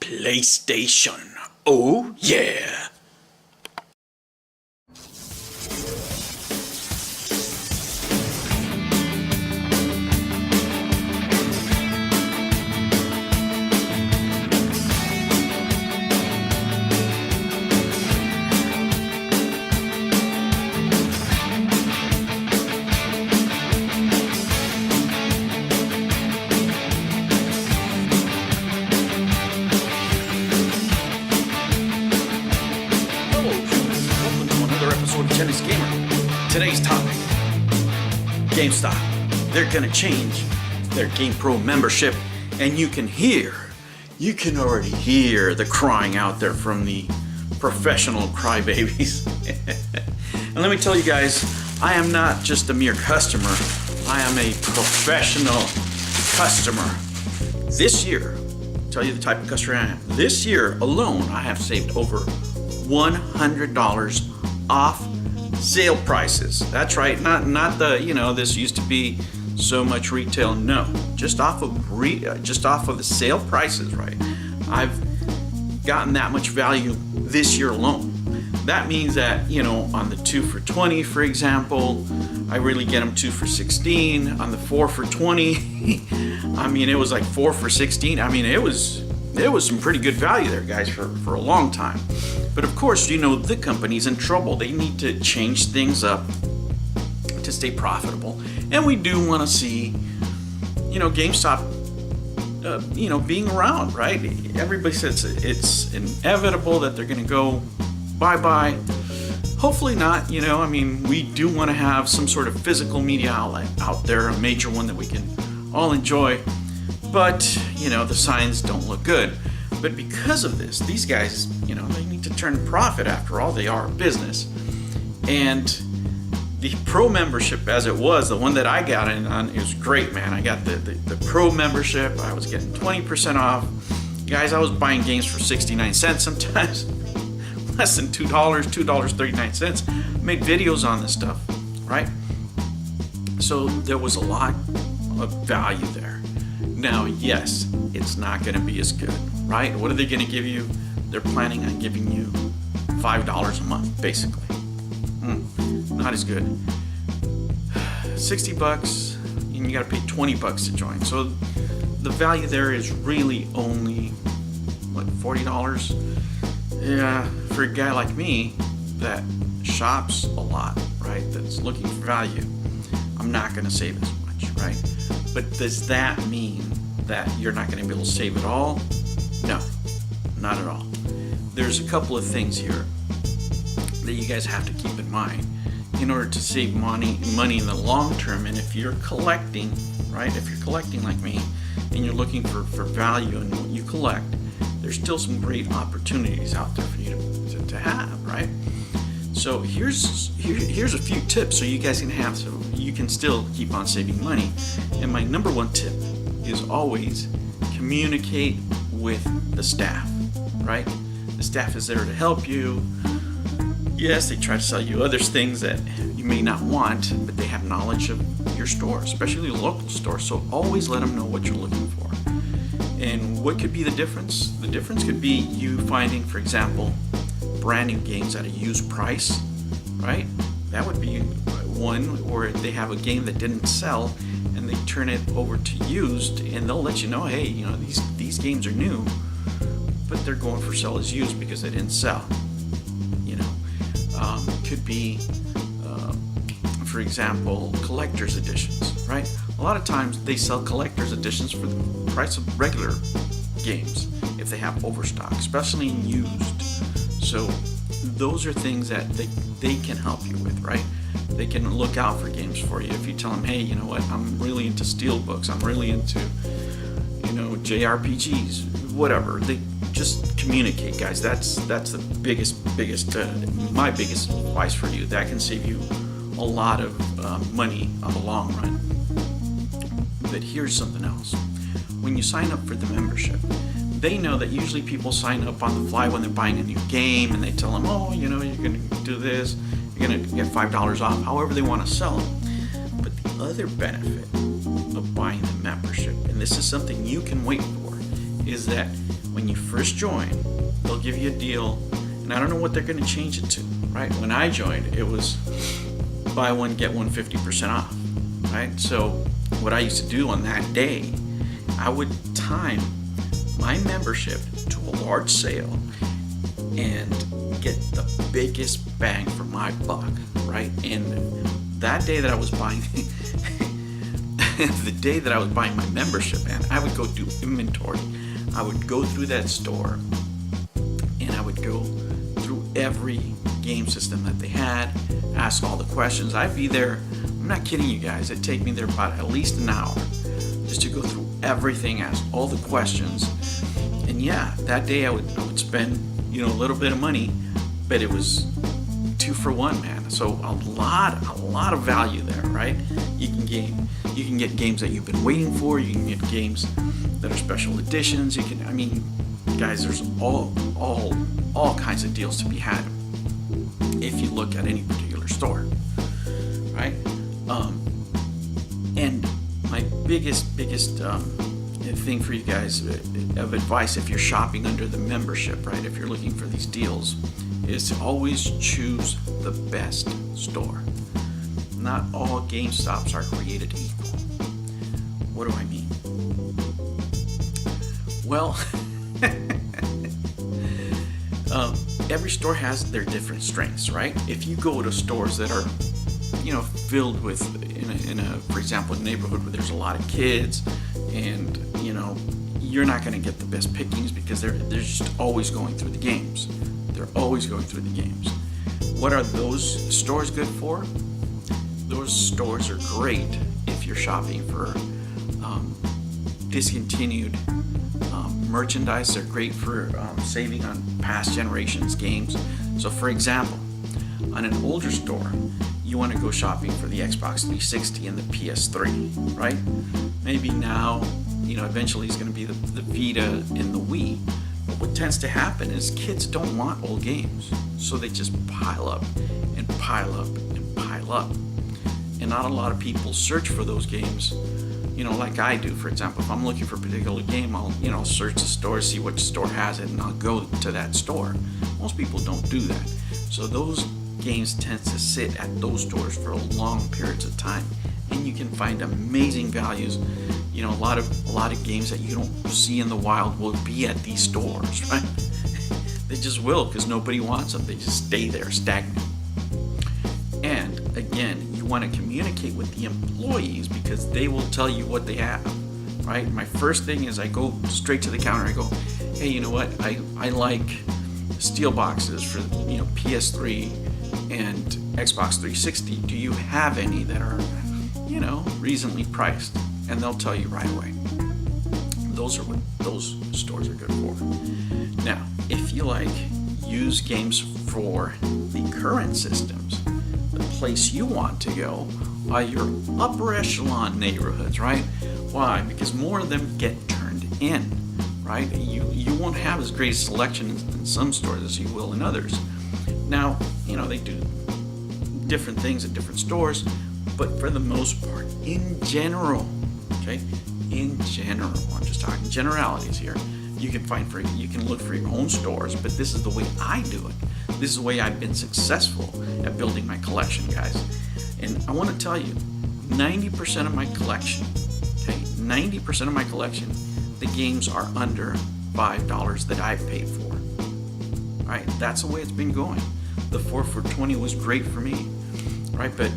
PlayStation. Oh yeah! Today's topic, Gamestop. They're gonna change their Game Pro membership, and you can already hear the crying out there from the professional crybabies. And let me tell you guys, I am not just a mere customer, I am a professional customer. This year, I'll tell you the type of customer I am. This year alone, I have saved over $100 off sale prices. That's right, not the, this used to be so much retail. No, just off of the sale prices, right? I've gotten that much value this year alone. That means that, on the 2 for $20, for example, I really get them 2 for $16. On the 4 for $20, I mean, it was like 4 for $16. I mean, it was some pretty good value there, guys, for a long time. But of course, the company's in trouble. They need to change things up to stay profitable. And we do want to see, GameStop, being around, right? Everybody says it's inevitable that they're going to go bye-bye. Hopefully not, we do want to have some sort of physical media outlet out there, a major one that we can all enjoy. But, the signs don't look good. But because of this, these guys, they need to turn a profit. After all, they are a business. And the pro membership, as it was, the one that I got in on, it was great, man. I got the pro membership. I was getting 20% off. Guys, I was buying games for 69 cents sometimes. Less than $2, $2.39. Made videos on this stuff, right? So there was a lot of value there. Now, yes, it's not going to be as good, right? What are they going to give you? They're planning on giving you $5 a month, basically. Not as good. $60, and you got to pay $20 to join. So the value there is really only, $40? Yeah, for a guy like me that shops a lot, right? That's looking for value, I'm not going to save as much, right? But does that mean that you're not going to be able to save it all? No, not at all. There's a couple of things here that you guys have to keep in mind in order to save money in the long term. And if you're collecting, right? If you're collecting like me and you're looking for value in what you collect, there's still some great opportunities out there for you to have, right? So here's a few tips so you guys can have, so you can still keep on saving money. And my number one tip is always communicate with the staff, right? The staff is there to help you. Yes, they try to sell you other things that you may not want, but they have knowledge of your store, especially a local store. So always let them know what you're looking for. And what could be the difference? The difference could be you finding, for example, brand new games at a used price, right? That would be one. Or they have a game that didn't sell and they turn it over to used, and they'll let you know, hey, these games are new, but they're going for sale as used because they didn't sell. Could be, for example, collector's editions, right? A lot of times they sell collector's editions for the price of regular games if they have overstock, especially in used. So those are things that they can help you with, right? They can look out for games for you. If you tell them, hey, you know what, I'm really into steel books, I'm really into, JRPGs, whatever. They just communicate, guys. That's the biggest, my biggest advice for you. That can save you a lot of money on the long run. But here's something else. When you sign up for the membership, they know that usually people sign up on the fly when they're buying a new game, and they tell them, oh, you're going to do this, you're going to get $5 off, however they want to sell them. But the other benefit of buying the membership, and this is something you can wait for, is that when you first join, they'll give you a deal, and I don't know what they're going to change it to, right? When I joined, it was buy one, get one 50% off, right? So what I used to do on that day, I would time my membership to a large sale and get the biggest bang for my buck, right? And that day that I was buying, the day that I was buying my membership, man, I would go do inventory. I would go through that store and I would go through every game system that they had, ask all the questions. I'd be there, I'm not kidding you guys, it'd take me there about at least an hour just to go through everything, ask all the questions. And yeah, that day I would spend, a little bit of money, but it was 2 for 1, man. So a lot of value there, right? You can get games that you've been waiting for. You can get games that are special editions. Guys, there's all kinds of deals to be had if you look at any particular store, right? And my biggest thing for you guys of advice, if you're shopping under the membership, right, if you're looking for these deals, is to always choose the best store. Not all GameStops are created equal. What do I mean? Well, every store has their different strengths, right? If you go to stores that are, filled with, for example, a neighborhood where there's a lot of kids, and you're not going to get the best pickings because they're just always going through the games. They're always going through the games. What are those stores good for? Those stores are great if you're shopping for discontinued merchandise. They're great for saving on past generations games. So for example, on an older store, you want to go shopping for the Xbox 360 and the PS3, right? Maybe now, eventually it's going to be the Vita and the Wii. But what tends to happen is kids don't want old games, so they just pile up and pile up and pile up. And not a lot of people search for those games, like I do. For example, if I'm looking for a particular game, I'll search the store, see which store has it, and I'll go to that store. Most people don't do that. So those games tend to sit at those stores for long periods of time, and you can find amazing values. A lot of games that you don't see in the wild will be at these stores, right? They just will, because nobody wants them. They just stay there stagnant. And again, you want to communicate with the employees because they will tell you what they have, right? My first thing is I go straight to the counter. I go, hey, you know what? I like steel boxes for PS3 and Xbox 360. Do you have any that are reasonably priced? And they'll tell you right away. Those are what those stores are good for. Now, if you like used games for the current systems, the place you want to go are your upper echelon neighborhoods, right? Why? Because more of them get turned in, right? You won't have as great a selection in some stores as you will in others. Now, they do different things at different stores, but for the most part, in general, okay, I'm just talking generalities here. You can look for your own stores, but this is the way I do it. This is the way I've been successful at building my collection, guys. And I want to tell you, 90% of my collection, okay, 90% of my collection, the games are under $5 that I've paid for. All right, that's the way it's been going. The 4 for $20 was great for me, right? But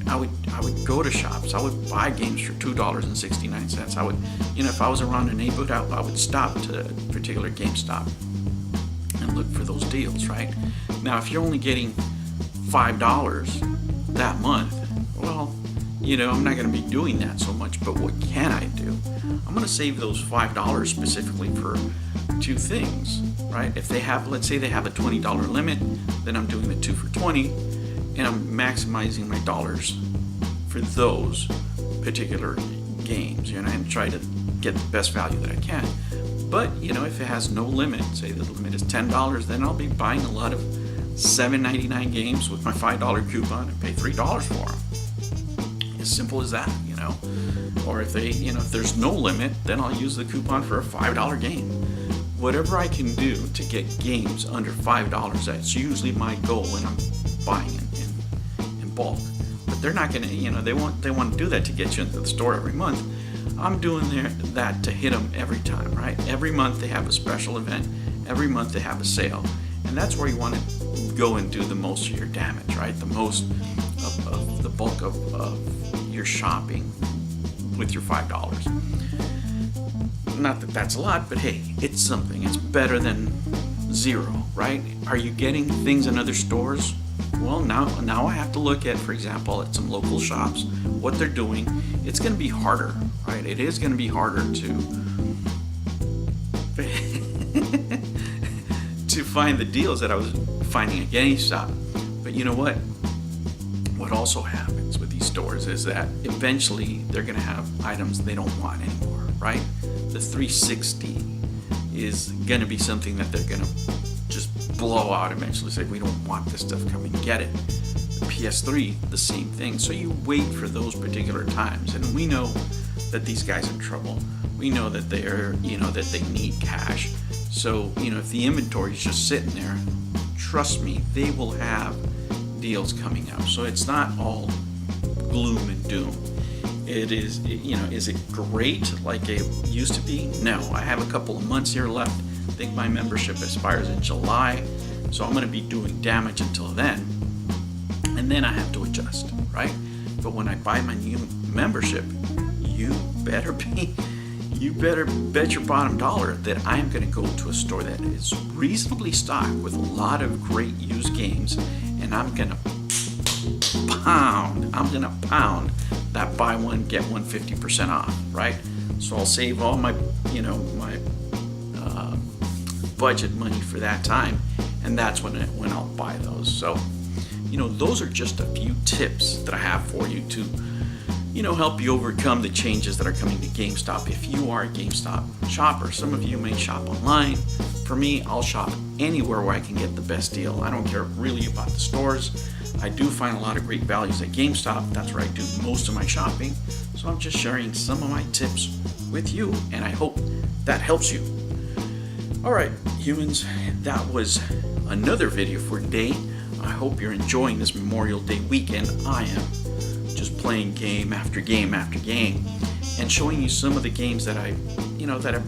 I would go to shops. I would buy games for $2.69. I would, if I was around a neighborhood, I would stop to a particular GameStop and look for those deals, right? Now, if you're only getting $5 that month, well, I'm not going to be doing that so much. But what can I do? I'm going to save those $5 specifically for two things, right? If they have, let's say they have a $20 limit, then I'm doing the 2 for $20, and I'm maximizing my dollars for those particular games, and try to get the best value that I can. But, if it has no limit, say the limit is $10, then I'll be buying a lot of $7.99 games with my $5 coupon and pay $3 for them. As simple as that, Or if they, if there's no limit, then I'll use the coupon for a $5 game. whatever I can do to get games under $5, that's usually my goal when I'm buying in bulk. But they're not gonna, they want to do that to get you into the store every month. I'm doing that to hit them every time, right? Every month they have a special event. Every month they have a sale. And that's where you want to go and do the most of your damage, right? The most of the bulk of your shopping with your $5. Not that that's a lot, but hey, it's something. It's better than zero, right? Are you getting things in other stores? Well, now I have to look at, for example, at some local shops, what they're doing. It's going to be harder, right? It is going to be harder to to find the deals that I was finding at Gamestop. But you know what? What also happens with these stores is that eventually they're going to have items they don't want anymore, right? The 360 is going to be something that they're going to just blow out eventually. Say, we don't want this stuff, come and get it. The PS3, the same thing. So you wait for those particular times. And we know that these guys are in trouble. We know that they're, that they need cash. So, if the inventory is just sitting there, trust me, they will have deals coming up. So it's not all gloom and doom. It is, is it great like it used to be? No, I have a couple of months here left. I think my membership expires in July, so I'm going to be doing damage until then, and then I have to adjust, right? But when I buy my new membership, you better bet your bottom dollar that I am going to go to a store that is reasonably stocked with a lot of great used games, and I'm going to pound that buy one get one 50% off, right? So I'll save all my my budget money for that time, and that's when I'll buy those. So those are just a few tips that I have for you to help you overcome the changes that are coming to GameStop. If you are a GameStop shopper, some of you may shop online. For me, I'll shop anywhere where I can get the best deal. I don't care really about the stores. I do find a lot of great values at GameStop. That's where I do most of my shopping. So I'm just sharing some of my tips with you, and I hope that helps you. All right, humans, that was another video for today. I hope you're enjoying this Memorial Day weekend. I am just playing game after game after game and showing you some of the games that I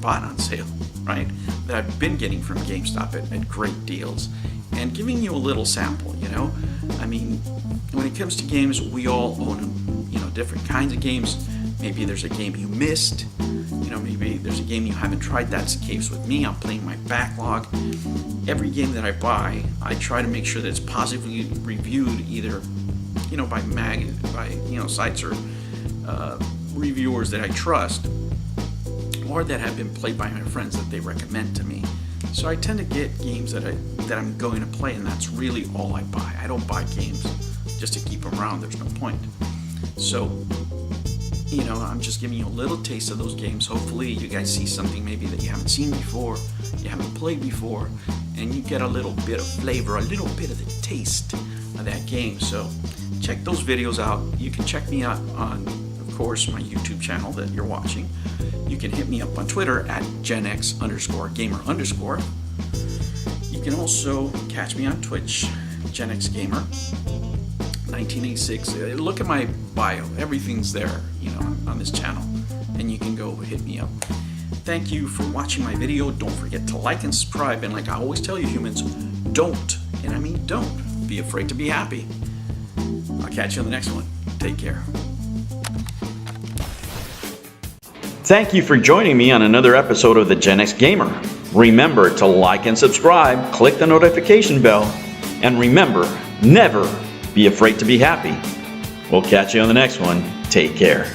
bought on sale, right? That I've been getting from GameStop at great deals, and giving you a little sample, I mean, when it comes to games, we all own, different kinds of games. Maybe there's a game you missed, maybe there's a game you haven't tried. That's the case with me. I'm playing my backlog. Every game that I buy, I try to make sure that it's positively reviewed, either by sites or reviewers that I trust, or that have been played by my friends that they recommend to me. So I tend to get games that I'm going to play, and that's really all I buy. I don't buy games just to keep them around. There's no point. So I'm just giving you a little taste of those games. Hopefully you guys see something maybe that you haven't seen before, you haven't played before, and you get a little bit of flavor, a little bit of the taste of that game. So check those videos out. You can check me out on, of course, my YouTube channel that you're watching. You can hit me up on Twitter at GenX_Gamer_. You can also catch me on Twitch, GenXGamer 1986. Look at my bio. Everything's there, on this channel, and you can go hit me up. Thank you for watching my video. Don't forget to like and subscribe. And like I always tell you, humans, don't, and I mean don't, be afraid to be happy. I'll catch you on the next one. Take care. Thank you for joining me on another episode of the Gen X Gamer. Remember to like and subscribe, click the notification bell, and remember, never be afraid to be happy. We'll catch you on the next one. Take care.